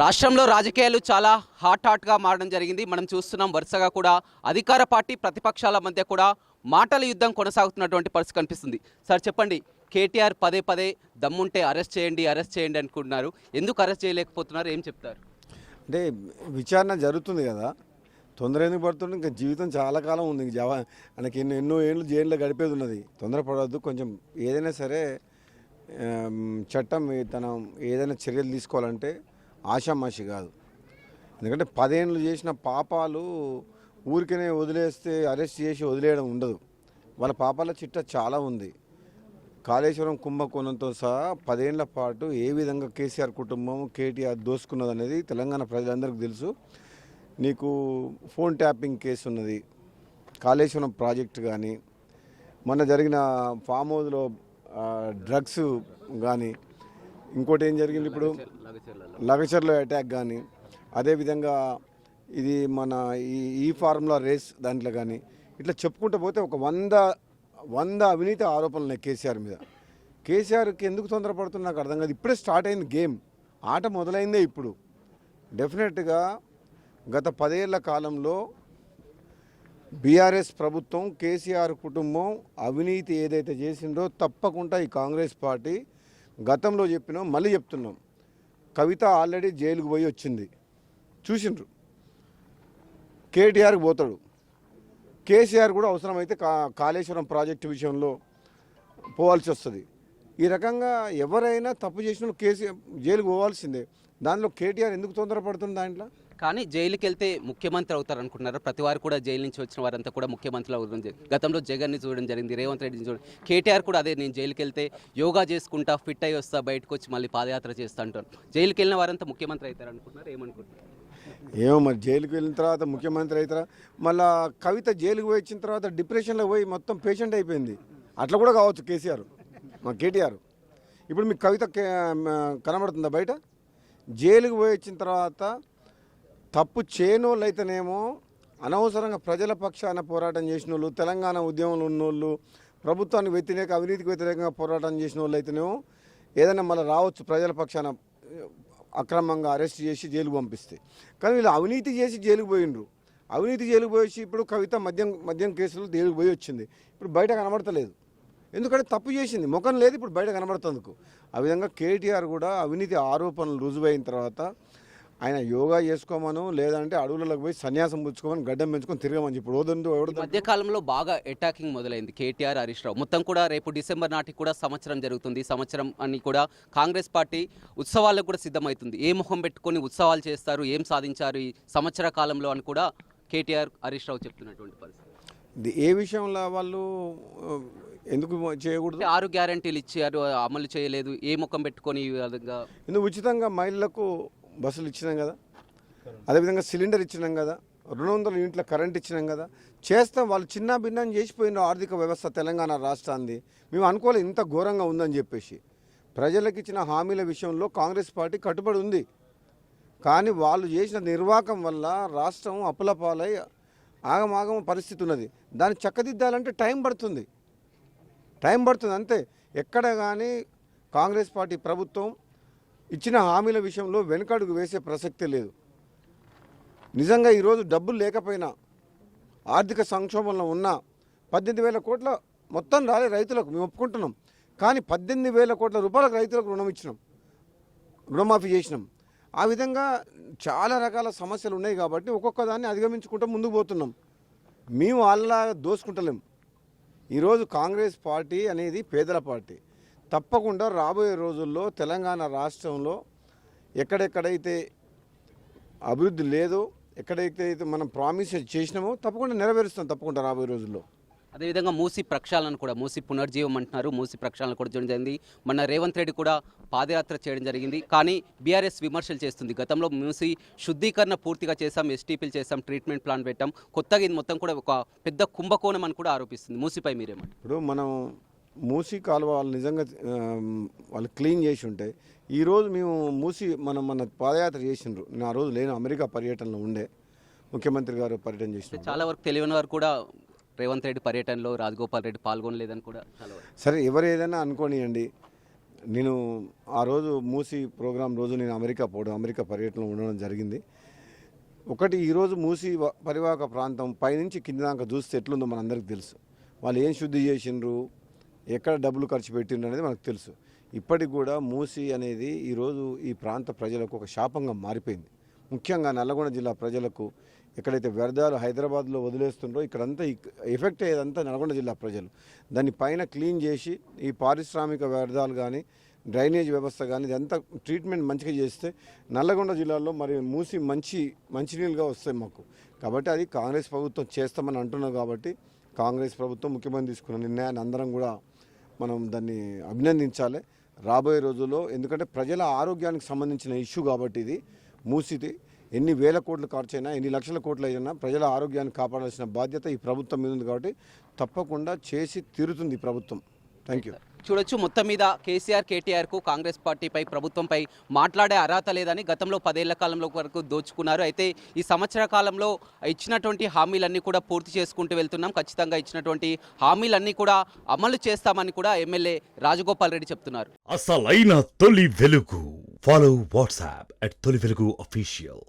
రాష్ట్రంలో రాజకీయాలు చాలా హాట్గా మారడం జరిగింది. మనం చూస్తున్నాం వరుసగా కూడా అధికార పార్టీ ప్రతిపక్షాల మధ్య కూడా మాటల యుద్ధం కొనసాగుతున్నటువంటి పరిస్థితి కనిపిస్తుంది. సార్ చెప్పండి, కేటీఆర్ పదే పదే దమ్ముంటే అరెస్ట్ చేయండి అనుకుంటున్నారు. ఎందుకు అరెస్ట్ చేయలేకపోతున్నారు, ఏం చెప్తారు? అంటే విచారణ జరుగుతుంది కదా, తొందర ఎందుకు పడుతుంది? ఇంకా జీవితం చాలా కాలం ఉంది. ఆయనకి ఎన్నో ఏళ్ళు జైల్లో గడిపేది ఉన్నది. తొందరపడవద్దు. కొంచెం ఏదైనా సరే చట్టం తన ఏదైనా చర్యలు తీసుకోవాలంటే ఆషామాషి కాదు. ఎందుకంటే 10 ఏళ్ళు చేసిన పాపాలు ఊరికనే వదిలేస్తే అరెస్ట్ చేసి వదిలేయడం ఉండదు. వాళ్ళ పాపాల చిట్ట చాలా ఉంది. కాళేశ్వరం కుంభకోణంతో సహా 10 ఏళ్ల పాటు ఏ విధంగా కేసీఆర్ కుటుంబం కేటీఆర్ దోసుకున్నది అనేది తెలంగాణ ప్రజలందరికీ తెలుసు. నీకు ఫోన్ ట్యాపింగ్ కేసు ఉన్నది, కాళేశ్వరం ప్రాజెక్టు కానీ, మొన్న జరిగిన ఫామ్ హౌస్లో డ్రగ్స్ కానీ, ఇంకోటి ఏం జరిగింది ఇప్పుడు లగచర్లో అటాక్ కానీ, అదేవిధంగా ఇది మన ఈ ఫార్ములా రేస్ దాంట్లో కానీ, ఇట్లా చెప్పుకుంటూ పోతే ఒక 100 అవినీతి ఆరోపణలు ఉన్నాయి కేసీఆర్ మీద. కేసీఆర్కి ఎందుకు తొందరపడుతున్నా నాకు అర్థం కాదు. ఇప్పుడే స్టార్ట్ అయింది గేమ్, ఆట మొదలైందే ఇప్పుడు. డెఫినెట్గా గత 10 ఏళ్ల కాలంలో బీఆర్ఎస్ ప్రభుత్వం కేసీఆర్ కుటుంబం అవినీతి ఏదైతే చేసిందో తప్పకుండా ఈ కాంగ్రెస్ పార్టీ గతంలో చెప్పినాం, మళ్ళీ చెప్తున్నాం. కవిత ఆల్రెడీ జైలుకు పోయి వచ్చింది, చూసిండ్రు. కేటీఆర్కి పోతాడు. కేసీఆర్ కూడా అవసరమైతే కాళేశ్వరం ప్రాజెక్టు విషయంలో పోవాల్సి వస్తుంది. ఈ రకంగా ఎవరైనా తప్పు చేసిన కేసీఆర్ జైలుకు పోవాల్సిందే. దానిలో కేటీఆర్ ఎందుకు తొందరపడుతుంది దాంట్లో? కానీ జైలుకి వెళ్తే ముఖ్యమంత్రి అవుతారు అనుకుంటున్నారు. ప్రతి వారు కూడా జైలు నుంచి వచ్చిన వారంతా కూడా ముఖ్యమంత్రులు అవుతారు. గతంలో జగన్ని చూడడం జరిగింది, రేవంత్ రెడ్డిని చూడడం. కేటీఆర్ కూడా అదే, నేను జైలుకి వెళ్తే యోగా చేసుకుంటా, ఫిట్ అయ్యి వస్తా, బయటకు వచ్చి మళ్ళీ పాదయాత్ర చేస్తా అంటారు. జైలుకి వెళ్ళిన వారంతా ముఖ్యమంత్రి అవుతారు అనుకుంటున్నారు, ఏమనుకుంటున్నారు? ఏమో మరి, జైలుకి వెళ్ళిన తర్వాత ముఖ్యమంత్రి అవుతారా? మళ్ళీ కవిత జైలుకు పోయి వచ్చిన తర్వాత డిప్రెషన్లో పోయి మొత్తం పేషెంట్ అయిపోయింది. అట్లా కూడా కావచ్చు కేసీఆర్, మా కేటీఆర్. ఇప్పుడు మీకు కవిత కనబడుతుందా బయట? జైలుకు పోయి వచ్చిన తర్వాత తప్పు చేయనోళ్ళు అయితేనేమో, అనవసరంగా ప్రజల పక్షాన పోరాటం చేసిన వాళ్ళు, తెలంగాణ ఉద్యమంలో ఉన్నోళ్ళు, ప్రభుత్వానికి వ్యతిరేక అవినీతికి వ్యతిరేకంగా పోరాటం చేసిన వాళ్ళు అయితేనేమో ఏదైనా మళ్ళీ రావచ్చు ప్రజల పక్షాన అక్రమంగా అరెస్ట్ చేసి జైలుకు పంపిస్తే. కానీ వీళ్ళు అవినీతి చేసి జైలుకు పోయిండ్రు. అవినీతి జైలుకు పోయేసి ఇప్పుడు కవిత మద్యం కేసులు జైలుకు పోయి వచ్చింది. ఇప్పుడు బయట కనబడతలేదు, ఎందుకంటే తప్పు చేసింది, ముఖం లేదు, ఇప్పుడు బయట కనబడుతుందుకు. ఆ విధంగా కేటీఆర్ కూడా అవినీతి ఆరోపణలు రుజువైన తర్వాత ఆయన యోగా చేసుకోమను, లేదంటే అడవులకు పోయి సన్యాసం పుచ్చుకోమని, గడ్డం పెంచుకొని తిరగమని ఇప్పుడు మధ్యకాలంలో బాగా అటాకింగ్ మొదలైంది కేటీఆర్, హరీష్ రావు. మొత్తం కూడా రేపు డిసెంబర్ నాటికి కూడా సంవత్సరం జరుగుతుంది. సంవత్సరం అని కూడా కాంగ్రెస్ పార్టీ ఉత్సవాలకు కూడా సిద్ధమవుతుంది. ఏ ముఖం పెట్టుకొని ఉత్సవాలు చేస్తారు, ఏం సాధించారు ఈ సంవత్సర కాలంలో అని కూడా కేటీఆర్, హరీష్ రావు చెప్తున్నటువంటి పరిస్థితి. ఏ విషయంలో వాళ్ళు ఎందుకు చేయకూడదు? 6 గ్యారంటీలు ఇచ్చారు, అమలు చేయలేదు. ఏ ముఖం పెట్టుకొని ఈ విధంగా? ఎందుకు ఉచితంగా మహిళలకు బస్సులు ఇచ్చినాం కదా, అదేవిధంగా సిలిండర్ ఇచ్చినాం కదా, 200 యూనిట్ల కరెంట్ ఇచ్చినాం కదా. చేస్తాం. వాళ్ళు చిన్న భిన్నం చేసిపోయిన ఆర్థిక వ్యవస్థ తెలంగాణ రాష్ట్రాన్ని. మేము అనుకోలేదు ఇంత ఘోరంగా ఉందని చెప్పేసి. ప్రజలకు ఇచ్చిన హామీల విషయంలో కాంగ్రెస్ పార్టీ కట్టుబడి ఉంది. కానీ వాళ్ళు చేసిన నిర్వాహకం వల్ల రాష్ట్రం అప్పులపాలై ఆగమాగం పరిస్థితి ఉన్నది. దాన్ని చక్కదిద్దాలంటే టైం పడుతుంది అంతే. ఎక్కడ కానీ కాంగ్రెస్ పార్టీ ప్రభుత్వం ఇచ్చిన హామీల విషయంలో వెనుకడుగు వేసే ప్రసక్తే లేదు. నిజంగా ఈరోజు డబ్బులు లేకపోయినా, ఆర్థిక సంక్షోభంలో ఉన్న 18,000 కోట్ల మొత్తం రాలే రైతులకు, మేము ఒప్పుకుంటున్నాం. కానీ 18,000 కోట్ల రూపాయలకు రైతులకు రుణమాఫీ చేసినాం. ఆ విధంగా చాలా రకాల సమస్యలు ఉన్నాయి కాబట్టి ఒక్కొక్క దాన్ని అధిగమించుకుంటూ ముందుకు పోతున్నాం. మేము వాళ్ళ దోసుకుంటలేం. ఈరోజు కాంగ్రెస్ పార్టీ అనేది పేదల పార్టీ. తప్పకుండా రాబోయే రోజుల్లో తెలంగాణ రాష్ట్రంలో ఎక్కడెక్కడైతే అభివృద్ధి లేదో, ఎక్కడైతే మనం ప్రామిస్ చేసినామో తప్పకుండా నెరవేరుస్తాం తప్పకుండా రాబోయే రోజుల్లో. అదేవిధంగా మూసి ప్రక్షాళన కూడా, మూసి పునర్జీవం అంటున్నారు, మూసి ప్రక్షాళన కూడా చేయడం జరిగింది. మొన్న రేవంత్ రెడ్డి కూడా పాదయాత్ర చేయడం జరిగింది. కానీ బీఆర్ఎస్ విమర్శలు చేస్తుంది. గతంలో మూసి శుద్ధీకరణ పూర్తిగా చేశాం, ఎస్టీపీలు చేశాం, ట్రీట్మెంట్ ప్లాన్ పెట్టాం, కొత్తగా ఇది మొత్తం కూడా ఒక పెద్ద కుంభకోణం అని కూడా ఆరోపిస్తుంది. మూసిపై మీరేమంటారు? ఇప్పుడు మనం మూసి కాలువ వాళ్ళు నిజంగా వాళ్ళు క్లీన్ చేసి ఉంటే ఈరోజు మేము మన పాదయాత్ర చేసిండ్రు. నేను ఆ రోజు లేను, అమెరికా పర్యటనలో ఉండే, ముఖ్యమంత్రి గారు పర్యటన చేసిన. చాలా వరకు తెలియని వారు కూడా రేవంత్ రెడ్డి పర్యటనలో రాజగోపాల్ రెడ్డి పాల్గొనలేదని కూడా చాలా. సరే, ఎవరు ఏదైనా అనుకోనియండి. నేను ఆ రోజు మూసి ప్రోగ్రాం రోజు నేను అమెరికా పర్యటనలో ఉండడం జరిగింది. ఒకటి ఈరోజు మూసి పరివాహక ప్రాంతం పైనుంచి కింద దాకా చూస్తే ఎట్లుందో మనందరికీ తెలుసు. వాళ్ళు ఏం శుద్ధి చేసిండ్రు, ఎక్కడ డబ్బులు ఖర్చు పెట్టిండ్రు అనేది మనకు తెలుసు. ఇప్పటికి కూడా మూసి అనేది ఈరోజు ఈ ప్రాంత ప్రజలకు ఒక శాపంగా మారిపోయింది. ముఖ్యంగా నల్లగొండ జిల్లా ప్రజలకు ఎక్కడైతే వ్యర్థాలు హైదరాబాద్లో వదిలేస్తుండ్రో ఇక్కడంతా ఎఫెక్ట్ అయ్యేదంతా నల్గొండ జిల్లా ప్రజలు. దాన్ని పైన క్లీన్ చేసి ఈ పారిశ్రామిక వ్యర్థాలు కానీ డ్రైనేజ్ వ్యవస్థ కానీ ఇదంతా ట్రీట్మెంట్ మంచిగా చేస్తే నల్లగొండ జిల్లాలో మరి మూసి మంచినీళ్ళుగా వస్తాయి మాకు. కాబట్టి అది కాంగ్రెస్ ప్రభుత్వం చేస్తామని అంటున్నారు. కాబట్టి కాంగ్రెస్ ప్రభుత్వం ముఖ్యమంత్రి తీసుకున్న నిర్ణయాన్ని అందరం కూడా మనం దాన్ని అభినందించాలి రాబోయే రోజుల్లో. ఎందుకంటే ప్రజల ఆరోగ్యానికి సంబంధించిన ఇష్యూ కాబట్టి ఇది మూసిది ఎన్ని వేల కోట్లు ఖర్చైనా ఎన్ని లక్షల కోట్లు అయినా ప్రజల ఆరోగ్యాన్ని కాపాడాల్సిన బాధ్యత ఈ ప్రభుత్వం మీద ఉంది. కాబట్టి తప్పకుండా చేసి తీరుతుంది ఈ ప్రభుత్వం. Thank you. చూడొచ్చు, మొత్తం మీద కేటీఆర్కు కాంగ్రెస్ పార్టీపై ప్రభుత్వంపై మాట్లాడే అర్హత లేదని గతంలో 10 ఏళ్ల కాలంలో వరకు దోచుకున్నారు. అయితే ఈ సంవత్సర కాలంలో ఇచ్చినటువంటి హామీలన్నీ కూడా పూర్తి చేసుకుంటూ వెళ్తున్నాం. ఖచ్చితంగా ఇచ్చినటువంటి హామీలన్నీ కూడా అమలు చేస్తామని కూడా ఎమ్మెల్యే రాజగోపాల్ రెడ్డి చెప్తున్నారు. అసలైన తొలి వెలుగు. ఫాలో వాట్సాప్ @తొలి వెలుగు అఫీషియల్.